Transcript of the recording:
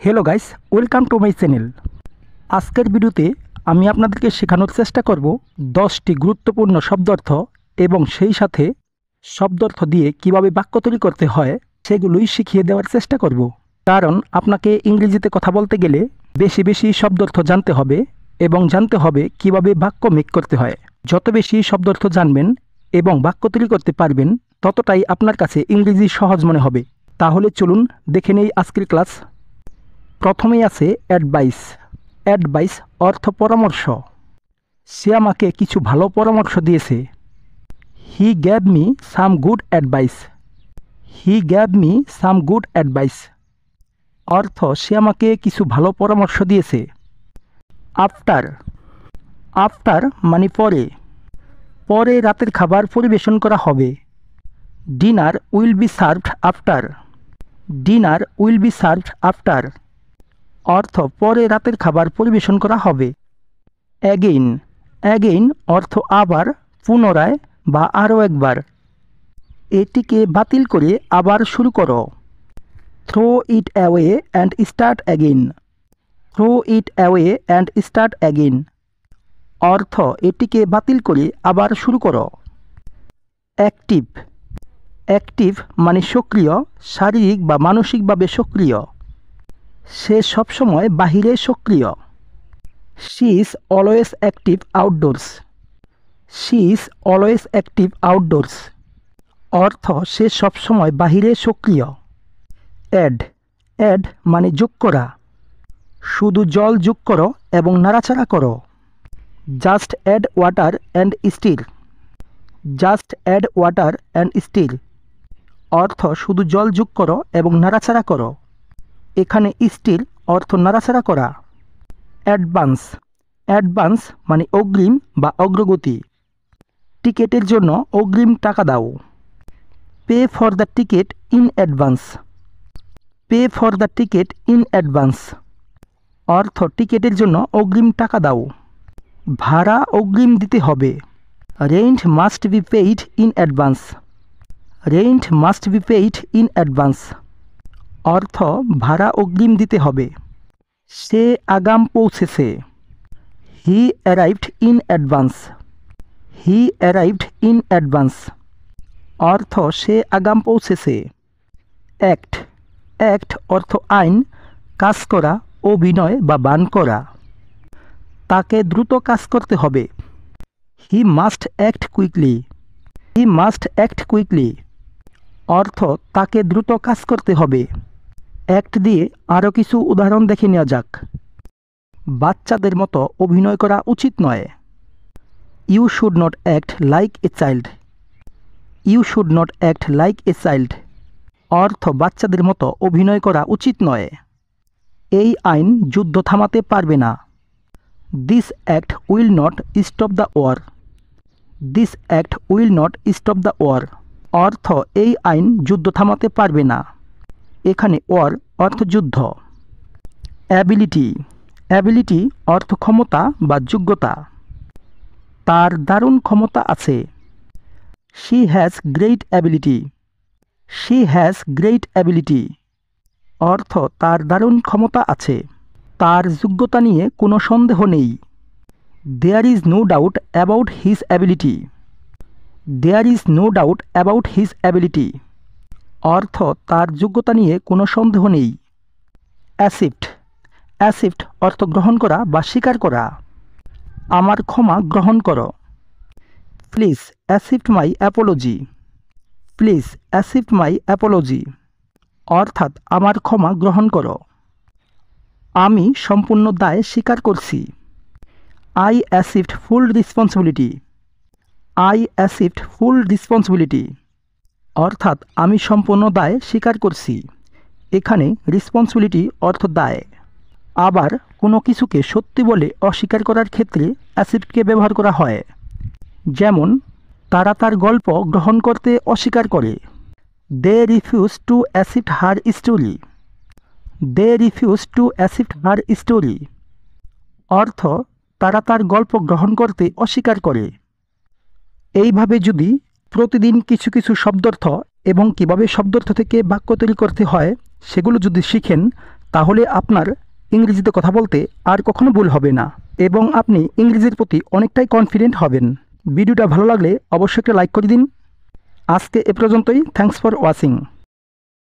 Hello guys, welcome to my channel. আজকের ভিডিওতে আমি আপনাদেরকে শেখানোর চেষ্টা করব 10টি গুরুত্বপূর্ণ শব্দার্থ এবং সেই সাথে শব্দার্থ দিয়ে কিভাবে বাক্য তৈরি করতে হয় সেগুলোই শিখিয়ে দেওয়ার চেষ্টা করব। কারণ আপনাকে ইংরেজিতে কথা বলতে গেলে বেশি বেশি শব্দার্থ জানতে হবে এবং জানতে হবে কিভাবে বাক্য মেক করতে হয়। যত বেশি শব্দার্থ জানবেন এবং বাক্য তৈরি করতে পারবেন ততটাই আপনার কাছে ইংরেজি সহজ মনে হবে। তাহলে চলুন দেখে নেই আজকের ক্লাস। প্রথমেই আছে অ্যাডভাইস। অ্যাডভাইস অর্থ পরামর্শ। সে আমাকে কিছু ভালো পরামর্শ দিয়েছে। হি gave me some good advice. হি gave me some good advice অর্থ সে আমাকে কিছু ভালো পরামর্শ দিয়েছে। আফটার। আফটার মানে পরে। পরে রাতের খাবার পরিবেশন করা হবে। Dinner will be served after. Dinner will be served after অর্থ পরে রাতের খাবার পরিবেশন করা হবে। অ্যাগেইন। অ্যাগেইন অর্থ আবার, পুনরায় বা আরও একবার। এটিকে বাতিল করে আবার শুরু করো। Throw it away and start again. Throw it away and start again অর্থ এটিকে বাতিল করে আবার শুরু করো। অ্যাক্টিভ। অ্যাক্টিভ মানে সক্রিয়, শারীরিক বা মানসিকভাবে সক্রিয়। সে সবসময় বাহিরে সক্রিয়। She is always active outdoors. She is always active outdoors অর্থ সে সবসময় বাহিরে সক্রিয়। অ্যাড। অ্যাড মানে যোগ করা। শুধু জল যোগ করো এবং নাড়াচাড়া করো। Just add water and stir. Just add water and stir অর্থ শুধু জল যোগ করো এবং নাড়াচাড়া করো। এখানে স্টির অর্থ নাড়াচাড়া করা। অ্যাডভান্স। অ্যাডভান্স মানে অগ্রিম বা অগ্রগতি। টিকেটের জন্য অগ্রিম টাকা দাও। Pay for the ticket in advance. Pay for the ticket in advance অর্থ টিকেটের জন্য অগ্রিম টাকা দাও। ভাড়া অগ্রিম দিতে হবে। Rent must be paid in advance. Rent must be paid in advance অর্থ ভাড়া অগ্রিম দিতে হবে। সে আগাম পৌঁছেছে। হি arrived in advance. He arrived in advance অর্থ সে আগাম পৌঁছেছে। অ্যাক্ট। অ্যাক্ট অর্থ আইন, কাজ করা, অভিনয় বা বান করা। তাকে দ্রুত কাজ করতে হবে। He must act quickly. He must act quickly অর্থ তাকে দ্রুত কাজ করতে হবে। অ্যাক্ট দিয়ে আরও কিছু উদাহরণ দেখে নেওয়া যাক। বাচ্চাদের মতো অভিনয় করা উচিত নয়। You should not act like a child. You should not act like a child অর্থ বাচ্চাদের মতো অভিনয় করা উচিত নয়। এই আইন যুদ্ধ থামাতে পারবে না। This act will not stop the war. This act will not stop the war অর্থ এই আইন যুদ্ধ থামাতে পারবে না। এখানে ওয়ার অর্থ যুদ্ধ। অ্যাবিলিটি। অ্যাবিলিটি অর্থ ক্ষমতা বা যোগ্যতা। তার দারুণ ক্ষমতা আছে। She has great ability. She has great ability অর্থ তার দারুণ ক্ষমতা আছে। তার যোগ্যতা নিয়ে কোনো সন্দেহ নেই। There is no doubt about his ability. There is no doubt about his ability অর্থ তার যোগ্যতা নিয়ে কোনো সন্দেহ নেই। অ্যাসিপ্ট। অ্যাসিপ্ট অর্থ গ্রহণ করা বা স্বীকার করা। আমার ক্ষমা গ্রহণ করো। Please accept my apology. Please accept my apology অর্থাৎ আমার ক্ষমা গ্রহণ করো। আমি সম্পূর্ণ দায় স্বীকার করছি। I accept full responsibility. I accept full responsibility অর্থাৎ আমি সম্পূর্ণ দায় স্বীকার করছি। এখানে রেসপন্সিবিলিটি অর্থ দায়। আবার কোনো কিছুকে সত্যি বলে অস্বীকার করার ক্ষেত্রে অ্যাসিপ্টকে ব্যবহার করা হয়। যেমন তারা তার গল্প গ্রহণ করতে অস্বীকার করে। They refuse to accept her story. They refuse to accept her story অর্থ তারা তার গল্প গ্রহণ করতে অস্বীকার করে। এইভাবে যদি প্রতিদিন কিছু কিছু শব্দার্থ এবং কিভাবে শব্দার্থ থেকে বাক্য তৈরি করতে হয় সেগুলো যদি শিখেন তাহলে আপনার ইংরেজিতে কথা বলতে আর কখনো ভুল হবে না এবং আপনি ইংরেজির প্রতি অনেকটাই কনফিডেন্ট হবেন। ভিডিওটা ভালো লাগলে অবশ্যই একটা লাইক করে দিন। আজকে এ পর্যন্তই। Thanks for watching.